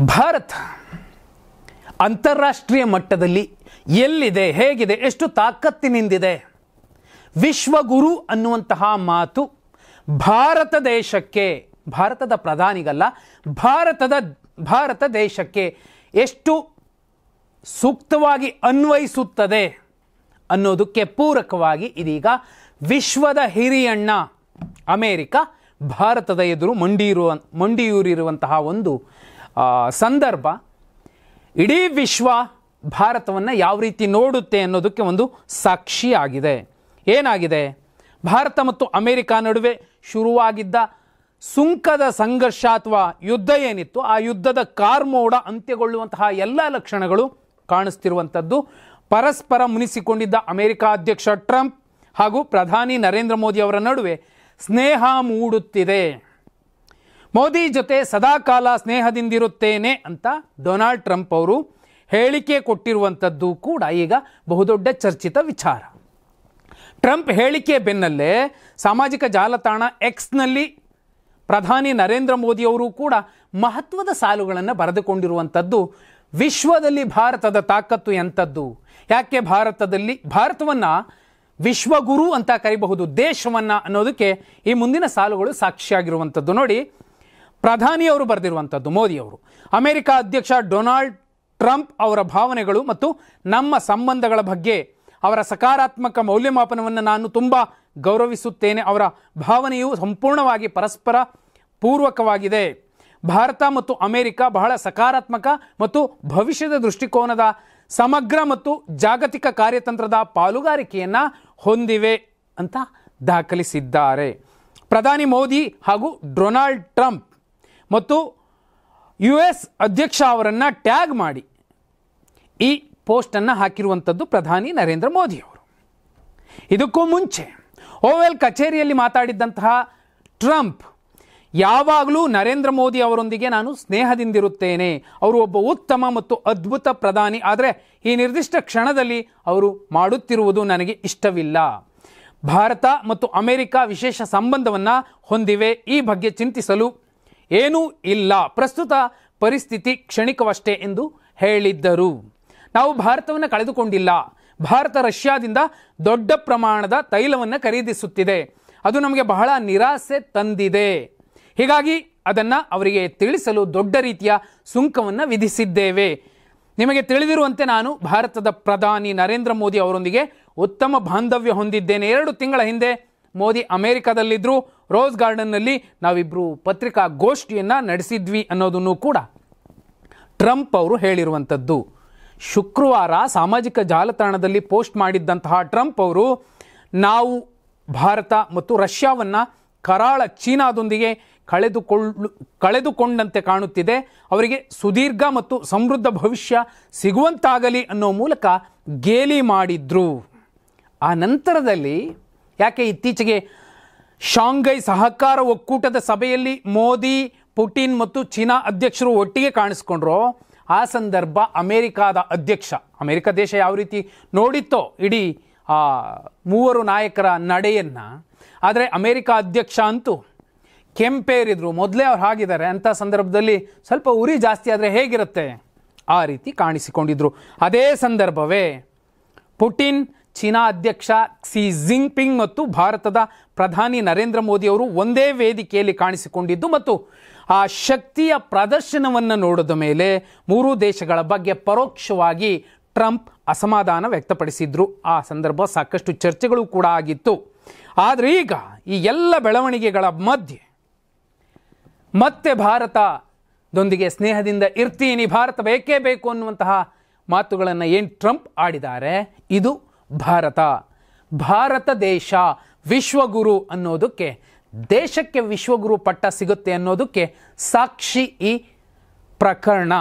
ಭಾರತ ಅಂತಾರಾಷ್ಟ್ರೀಯ ಮಟ್ಟದಲ್ಲಿ ಎಲ್ಲಿದೆ, ಹೇಗಿದೆ, ಎಷ್ಟು ತಾಕತ್ತಿನಿಂದಿದೆ? ವಿಶ್ವಗುರು ಅನ್ನುವಂತಹ ಮಾತು ಭಾರತ ದೇಶಕ್ಕೆ, ಭಾರತದ ಪ್ರಧಾನಿಗಲ್ಲ, ಭಾರತ ದೇಶಕ್ಕೆ ಎಷ್ಟು ಸೂಕ್ತವಾಗಿ ಅನ್ವಯಿಸುತ್ತದೆ ಅನ್ನೋದಕ್ಕೆ ಪೂರಕವಾಗಿ ಇದೀಗ ವಿಶ್ವದ ಹಿರಿಯಣ್ಣ ಅಮೇರಿಕ ಭಾರತದ ಎದುರು ಮಂಡಿಯೂರಿರುವಂತಹ ಒಂದು ಸಂದರ್ಭ ಇಡೀ ವಿಶ್ವ ಭಾರತವನ್ನು ಯಾವ ರೀತಿ ನೋಡುತ್ತೆ ಅನ್ನೋದಕ್ಕೆ ಒಂದು ಸಾಕ್ಷಿಯಾಗಿದೆ. ಏನಾಗಿದೆ? ಭಾರತ ಮತ್ತು ಅಮೇರಿಕ ನಡುವೆ ಶುರುವಾಗಿದ್ದ ಸುಂಕದ ಸಂಘರ್ಷ ಅಥವಾ ಯುದ್ಧ ಏನಿತ್ತು, ಆ ಯುದ್ಧದ ಕಾರ್ಮೋಡ ಅಂತ್ಯಗೊಳ್ಳುವಂತಹ ಎಲ್ಲ ಲಕ್ಷಣಗಳು ಕಾಣಿಸ್ತಿರುವಂಥದ್ದು. ಪರಸ್ಪರ ಮುನಿಸಿಕೊಂಡಿದ್ದ ಅಮೇರಿಕ ಅಧ್ಯಕ್ಷ ಟ್ರಂಪ್ ಹಾಗೂ ಪ್ರಧಾನಿ ನರೇಂದ್ರ ಮೋದಿ ಅವರ ನಡುವೆ ಸ್ನೇಹ ಮೂಡುತ್ತಿದೆ. ಮೋದಿ ಜೊತೆ ಸದಾಕಾಲ ಸ್ನೇಹದಿಂದಿರುತ್ತೇನೆ ಅಂತ ಡೊನಾಲ್ಡ್ ಟ್ರಂಪ್ ಅವರು ಹೇಳಿಕೆ ಕೊಟ್ಟಿರುವಂಥದ್ದು ಕೂಡ ಈಗ ಬಹುದೊಡ್ಡ ಚರ್ಚಿತ ವಿಚಾರ. ಟ್ರಂಪ್ ಹೇಳಿಕೆ ಬೆನ್ನಲ್ಲೇ ಸಾಮಾಜಿಕ ಜಾಲತಾಣ ಎಕ್ಸ್ನಲ್ಲಿ ಪ್ರಧಾನಿ ನರೇಂದ್ರ ಮೋದಿ ಅವರು ಕೂಡ ಮಹತ್ವದ ಸಾಲುಗಳನ್ನು ಬರೆದುಕೊಂಡಿರುವಂಥದ್ದು. ವಿಶ್ವದಲ್ಲಿ ಭಾರತದ ತಾಕತ್ತು ಎಂಥದ್ದು, ಯಾಕೆ ಭಾರತವನ್ನು ವಿಶ್ವಗುರು ಅಂತ ಕರಿಬಹುದು, ದೇಶವನ್ನು ಅನ್ನೋದಕ್ಕೆ ಈ ಮುಂದಿನ ಸಾಲುಗಳು ಸಾಕ್ಷಿಯಾಗಿರುವಂಥದ್ದು. ನೋಡಿ, ಪ್ರಧಾನಿಯವರು ಬರೆದಿರುವಂಥದ್ದು, ಮೋದಿಯವರು, ಅಮೆರಿಕ ಅಧ್ಯಕ್ಷ ಡೊನಾಲ್ಡ್ ಟ್ರಂಪ್ ಅವರ ಭಾವನೆಗಳು ಮತ್ತು ನಮ್ಮ ಸಂಬಂಧಗಳ ಬಗ್ಗೆ ಅವರ ಸಕಾರಾತ್ಮಕ ಮೌಲ್ಯಮಾಪನವನ್ನು ನಾನು ತುಂಬ ಗೌರವಿಸುತ್ತೇನೆ. ಅವರ ಭಾವನೆಯು ಸಂಪೂರ್ಣವಾಗಿ ಪರಸ್ಪರ ಪೂರ್ವಕವಾಗಿದೆ. ಭಾರತ ಮತ್ತು ಅಮೆರಿಕ ಬಹಳ ಸಕಾರಾತ್ಮಕ ಮತ್ತು ಭವಿಷ್ಯದ ದೃಷ್ಟಿಕೋನದ ಸಮಗ್ರ ಮತ್ತು ಜಾಗತಿಕ ಕಾರ್ಯತಂತ್ರದ ಪಾಲುಗಾರಿಕೆಯನ್ನು ಹೊಂದಿವೆ ಅಂತ ದಾಖಲಿಸಿದ್ದಾರೆ. ಪ್ರಧಾನಿ ಮೋದಿ ಹಾಗೂ ಡೊನಾಲ್ಡ್ ಟ್ರಂಪ್ ಮತ್ತು US ಅಧ್ಯಕ್ಷ ಅವರನ್ನು ಟ್ಯಾಗ್ ಮಾಡಿ ಈ ಪೋಸ್ಟನ್ನು ಹಾಕಿರುವಂಥದ್ದು ಪ್ರಧಾನಿ ನರೇಂದ್ರ ಮೋದಿ ಅವರು. ಇದಕ್ಕೂ ಮುಂಚೆ ಓವೆಲ್ ಕಚೇರಿಯಲ್ಲಿ ಮಾತಾಡಿದ್ದಂತಹ ಟ್ರಂಪ್ ಯಾವಾಗಲೂ ನರೇಂದ್ರ ಮೋದಿ ಅವರೊಂದಿಗೆ ನಾನು ಸ್ನೇಹದಿಂದಿರುತ್ತೇನೆ, ಅವರು ಒಬ್ಬ ಉತ್ತಮ ಮತ್ತು ಅದ್ಭುತ ಪ್ರಧಾನಿ, ಆದರೆ ಈ ನಿರ್ದಿಷ್ಟ ಕ್ಷಣದಲ್ಲಿ ಅವರು ಮಾಡುತ್ತಿರುವುದು ನನಗೆ ಇಷ್ಟವಿಲ್ಲ. ಭಾರತ ಮತ್ತು ಅಮೆರಿಕ ವಿಶೇಷ ಸಂಬಂಧವನ್ನು ಹೊಂದಿವೆ, ಈ ಬಗ್ಗೆ ಚಿಂತಿಸಲು ಏನೂ ಇಲ್ಲ, ಪ್ರಸ್ತುತ ಪರಿಸ್ಥಿತಿ ಕ್ಷಣಿಕವಷ್ಟೇ ಎಂದು ಹೇಳಿದ್ದರು. ನಾವು ಭಾರತವನ್ನು ಕಳೆದುಕೊಂಡಿಲ್ಲ. ಭಾರತ ರಷ್ಯಾದಿಂದ ದೊಡ್ಡ ಪ್ರಮಾಣದ ತೈಲವನ್ನು ಖರೀದಿಸುತ್ತಿದೆ, ಅದು ನಮಗೆ ಬಹಳ ನಿರಾಸೆ ತಂದಿದೆ. ಹೀಗಾಗಿ ಅದನ್ನು ಅವರಿಗೆ ತಿಳಿಸಲು ದೊಡ್ಡ ರೀತಿಯ ಸುಂಕವನ್ನು ವಿಧಿಸಿದ್ದೇವೆ. ನಿಮಗೆ ತಿಳಿದಿರುವಂತೆ ನಾನು ಭಾರತದ ಪ್ರಧಾನಿ ನರೇಂದ್ರ ಮೋದಿ ಅವರೊಂದಿಗೆ ಉತ್ತಮ ಬಾಂಧವ್ಯ ಹೊಂದಿದ್ದೇನೆ. 2 ತಿಂಗಳ ಹಿಂದೆ ಮೋದಿ ಅಮೆರಿಕದಲ್ಲಿದ್ದರು, ರೋಸ್ ಗಾರ್ಡನ್ನಲ್ಲಿ ನಾವಿಬ್ಬರು ಪತ್ರಿಕಾಗೋಷ್ಠಿಯನ್ನು ನಡೆಸಿದ್ವಿ ಅನ್ನೋದನ್ನು ಕೂಡ ಟ್ರಂಪ್ ಅವರು ಹೇಳಿರುವಂಥದ್ದು. ಶುಕ್ರವಾರ ಸಾಮಾಜಿಕ ಜಾಲತಾಣದಲ್ಲಿ ಪೋಸ್ಟ್ ಮಾಡಿದ್ದಂತಹ ಟ್ರಂಪ್ ಅವರು ನಾವು ಭಾರತ ಮತ್ತು ರಷ್ಯಾವನ್ನು ಕರಾಳ ಚೀನಾದೊಂದಿಗೆ ಕಳೆದುಕೊಂಡಂತೆ ಕಾಣುತ್ತಿದೆ, ಅವರಿಗೆ ಸುದೀರ್ಘ ಮತ್ತು ಸಮೃದ್ಧ ಭವಿಷ್ಯ ಸಿಗುವಂತಾಗಲಿ ಅನ್ನೋ ಮೂಲಕ ಗೇಲಿ ಮಾಡಿದ್ರು. ಆ ನಂತರದಲ್ಲಿ ಯಾಕೆ ಇತ್ತೀಚೆಗೆ ಶಾಂಘೈ ಸಹಕಾರ ಒಕ್ಕೂಟದ ಸಭೆಯಲ್ಲಿ ಮೋದಿ, ಪುಟಿನ್ ಮತ್ತು ಚೀನಾ ಅಧ್ಯಕ್ಷರು ಒಟ್ಟಿಗೆ ಕಾಣಿಸ್ಕೊಂಡ್ರೋ, ಆ ಸಂದರ್ಭ ಅಮೆರಿಕಾದ ಅಧ್ಯಕ್ಷ, ಅಮೆರಿಕ ದೇಶ ಯಾವ ರೀತಿ ನೋಡಿತ್ತೋ ಇಡೀ ಆ 3 ನಾಯಕರ ನಡೆಯನ್ನು, ಆದರೆ ಅಮೆರಿಕ ಅಧ್ಯಕ್ಷ ಅಂತೂ ಕೆಂಪೇರಿದ್ರು, ಮೊದಲೇ ಅವ್ರು ಹಾಗಿದ್ದಾರೆ, ಅಂಥ ಸಂದರ್ಭದಲ್ಲಿ ಸ್ವಲ್ಪ ಉರಿ ಜಾಸ್ತಿ ಆದರೆ ಹೇಗಿರುತ್ತೆ ಆ ರೀತಿ ಕಾಣಿಸಿಕೊಂಡಿದ್ರು. ಅದೇ ಸಂದರ್ಭವೇ ಪುಟಿನ್, ಚೀನಾ ಅಧ್ಯಕ್ಷ ಕ್ಸಿ ಜಿನ್ಪಿಂಗ್ ಮತ್ತು ಭಾರತದ ಪ್ರಧಾನಿ ನರೇಂದ್ರ ಮೋದಿ ಅವರು ಒಂದೇ ವೇದಿಕೆಯಲ್ಲಿ ಕಾಣಿಸಿಕೊಂಡಿದ್ದು ಮತ್ತು ಆ ಶಕ್ತಿಯ ಪ್ರದರ್ಶನವನ್ನು ನೋಡಿದ ಮೇಲೆ 3 ದೇಶಗಳ ಬಗ್ಗೆ ಪರೋಕ್ಷವಾಗಿ ಟ್ರಂಪ್ ಅಸಮಾಧಾನ ವ್ಯಕ್ತಪಡಿಸಿದ್ರು. ಆ ಸಂದರ್ಭ ಸಾಕಷ್ಟು ಚರ್ಚೆಗಳು ಕೂಡ ಆಗಿತ್ತು. ಆದರೆ ಈಗ ಈ ಎಲ್ಲ ಬೆಳವಣಿಗೆಗಳ ಮಧ್ಯೆ ಮತ್ತೆ ಭಾರತದೊಂದಿಗೆ ಸ್ನೇಹದಿಂದ ಇರ್ತೀನಿ, ಭಾರತ ಬೇಕೇ ಬೇಕು ಅನ್ನುವಂತಹ ಮಾತುಗಳನ್ನು ಏನು ಟ್ರಂಪ್ ಆಡಿದ್ದಾರೆ, ಇದು ಭಾರತ ದೇಶ ವಿಶ್ವಗುರು ಅನ್ನೋದಕ್ಕೆ, ದೇಶಕ್ಕೆ ವಿಶ್ವಗುರು ಪಟ್ಟ ಸಿಗುತ್ತೆ ಅನ್ನೋದಕ್ಕೆ ಸಾಕ್ಷಿ ಈ ಪ್ರಕರಣ.